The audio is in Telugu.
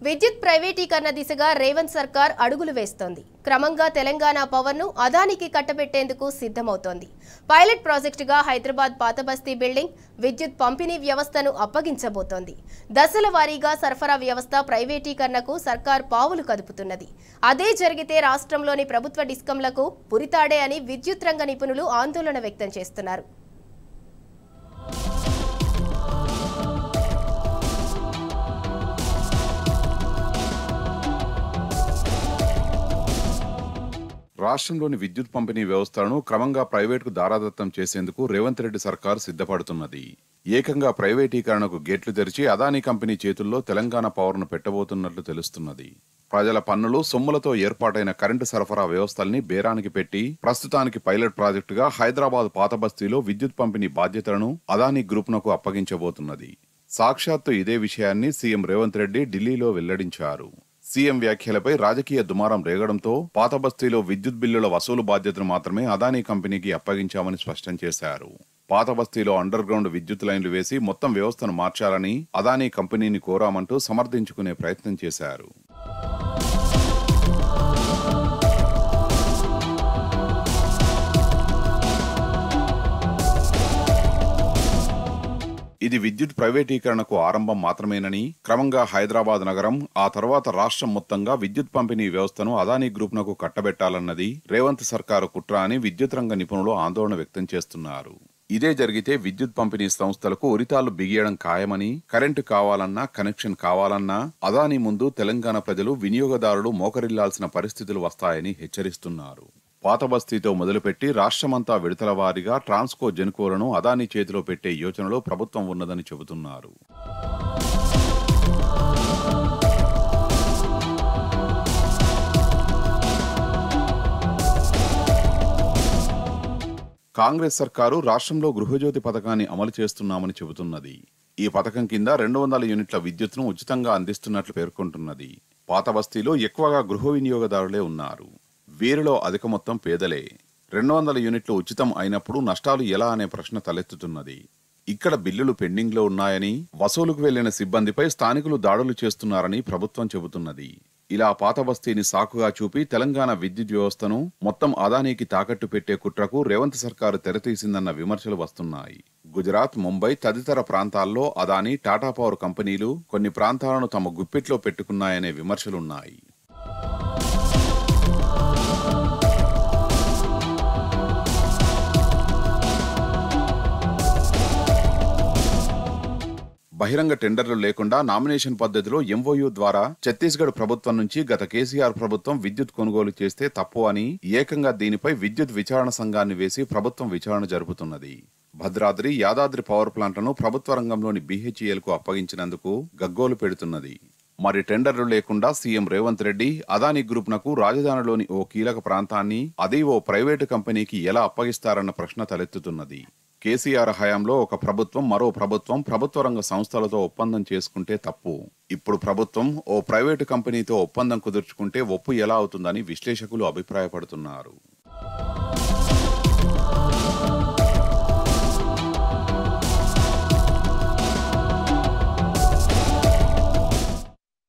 విద్యుత్ ప్రైవేటీకరణ దిశగా రేవంత్ సర్కార్ అడుగులు వేస్తోంది. క్రమంగా తెలంగాణ పవర్ ను అదానికి కట్టబెట్టేందుకు సిద్ధమవుతోంది. పైలట్ ప్రాజెక్టుగా హైదరాబాద్ పాతబస్తీ బిల్డింగ్ విద్యుత్ పంపిణీ వ్యవస్థను అప్పగించబోతోంది. దశల వారీగా సరఫరా వ్యవస్థ ప్రైవేటీకరణకు సర్కార్ పావులు కదుపుతున్నది. అదే జరిగితే రాష్ట్రంలోని ప్రభుత్వ డిస్కంలకు పురితాడే అని విద్యుత్ రంగ నిపుణులు ఆందోళన వ్యక్తం చేస్తున్నారు. రాష్ట్రంలోని విద్యుత్ పంపిణీ వ్యవస్థలను క్రమంగా ప్రైవేటుకు దారాదత్తం చేసేందుకు రేవంత్ రెడ్డి సర్కార్ సిద్ధపడుతున్నది. ఏకంగా ప్రైవేటీకరణకు గేట్లు తెరిచి అదానీ కంపెనీ చేతుల్లో తెలంగాణ పవర్ను పెట్టబోతున్నట్లు తెలుస్తున్నది. ప్రజల పన్నులు సొమ్ములతో ఏర్పాటైన కరెంటు సరఫరా వ్యవస్థల్ని బేరానికి పెట్టి ప్రస్తుతానికి పైలట్ ప్రాజెక్టుగా హైదరాబాద్ పాతబస్తీలో విద్యుత్ పంపిణీ బాధ్యతలను అదానీ గ్రూప్నకు అప్పగించబోతున్నది. సాక్షాత్తు ఇదే విషయాన్ని సీఎం రేవంత్ రెడ్డి ఢిల్లీలో వెల్లడించారు. సీఎం వ్యాఖ్యలపై రాజకీయ దుమారం రేగడంతో పాతబస్తీలో విద్యుత్ బిల్లుల వసూలు బాధ్యతను మాత్రమే అదానీ కంపెనీకి అప్పగించామని స్పష్టం చేశారు. పాతబస్తీలో అండర్ గ్రౌండ్ విద్యుత్ లైన్లు వేసి మొత్తం వ్యవస్థను మార్చాలని అదానీ కంపెనీని కోరామంటూ సమర్థించుకునే ప్రయత్నం చేశారు. ఇది విద్యుత్ ప్రైవేటీకరణకు ఆరంభం మాత్రమేనని, క్రమంగా హైదరాబాద్ నగరం ఆ తర్వాత రాష్ట్రం మొత్తంగా విద్యుత్ పంపిణీ వ్యవస్థను అదానీ గ్రూప్నకు కట్టబెట్టాలన్నది రేవంత్ సర్కారు కుట్ర అని విద్యుత్ రంగ నిపుణులు ఆందోళన వ్యక్తం చేస్తున్నారు. ఇదే జరిగితే విద్యుత్ పంపిణీ సంస్థలకు ఉరితాళ్లు బిగియడం ఖాయమని, కరెంటు కావాలన్నా కనెక్షన్ కావాలన్నా అదానీ ముందు తెలంగాణ ప్రజలు వినియోగదారులు మోకరిల్లాల్సిన పరిస్థితులు వస్తాయని హెచ్చరిస్తున్నారు. పాతబస్తీతో మొదలుపెట్టి రాష్ట్రమంతా విడతల వారీగా ట్రాన్స్కో జెన్కోలను అదానీ చేతిలో పెట్టే యోచనలో ప్రభుత్వం ఉన్నదని చెబుతున్నారు. కాంగ్రెస్ సర్కారు రాష్ట్రంలో గృహజ్యోతి పథకాన్ని అమలు చేస్తున్నామని చెబుతున్నది. ఈ పథకం కింద 200 యూనిట్ల విద్యుత్తును ఉచితంగా అందిస్తున్నట్లు పేర్కొంటున్నది. పాతబస్తీలో ఎక్కువగా గృహ వినియోగదారులే ఉన్నారు. వీరిలో అధిక మొత్తం పేదలే. 200 యూనిట్లు ఉచితం అయినప్పుడు నష్టాలు ఎలా అనే ప్రశ్న తలెత్తుతున్నది. ఇక్కడ బిల్లులు పెండింగ్లో ఉన్నాయని, వసూలుకు వెళ్లిన సిబ్బందిపై స్థానికులు దాడులు చేస్తున్నారని ప్రభుత్వం చెబుతున్నది. ఇలా పాతబస్తీని సాకుగా చూపి తెలంగాణ విద్యుత్ వ్యవస్థను మొత్తం అదానీకి తాకట్టు పెట్టే కుట్రకు రేవంత్ సర్కారు తెరతీసిందన్న విమర్శలు వస్తున్నాయి. గుజరాత్, ముంబై తదితర ప్రాంతాల్లో అదానీ, టాటా పవర్ కంపెనీలు కొన్ని ప్రాంతాలను తమ గుప్పిట్లో పెట్టుకున్నాయనే విమర్శలున్నాయి. బహిరంగ టెండర్లు లేకుండా నామినేషన్ పద్ధతిలో ఎంఓయూ ద్వారా ఛత్తీస్గఢ్ ప్రభుత్వం నుంచి గత కేసీఆర్ ప్రభుత్వం విద్యుత్ కొనుగోలు చేస్తే తప్పు అని ఏకంగా దీనిపై విద్యుత్ విచారణ సంఘాన్ని వేసి ప్రభుత్వం విచారణ జరుపుతున్నది. భద్రాద్రి, యాదాద్రి పవర్ ప్లాంట్లను ప్రభుత్వ రంగంలోని బీహెచ్ఈఎల్కు అప్పగించినందుకు గగ్గోలు పెడుతున్నది. మరి టెండర్లు లేకుండా సీఎం రేవంత్ రెడ్డి అదానీ గ్రూప్నకు రాజధానిలోని ఓ కీలక ప్రాంతాన్ని అది ఓ ప్రైవేటు కంపెనీకి ఎలా అప్పగిస్తారన్న ప్రశ్న తలెత్తుతున్నది. కేసీఆర్ హయాంలో ఒక ప్రభుత్వం మరో ప్రభుత్వ రంగ సంస్థలతో ఒప్పందం చేసుకుంటే తప్పు. ఇప్పుడు ప్రభుత్వం ఓ ప్రైవేటు కంపెనీతో ఒప్పందం కుదుర్చుకుంటే ఒప్పు ఎలా అవుతుందని విశ్లేషకులు అభిప్రాయపడుతున్నారు.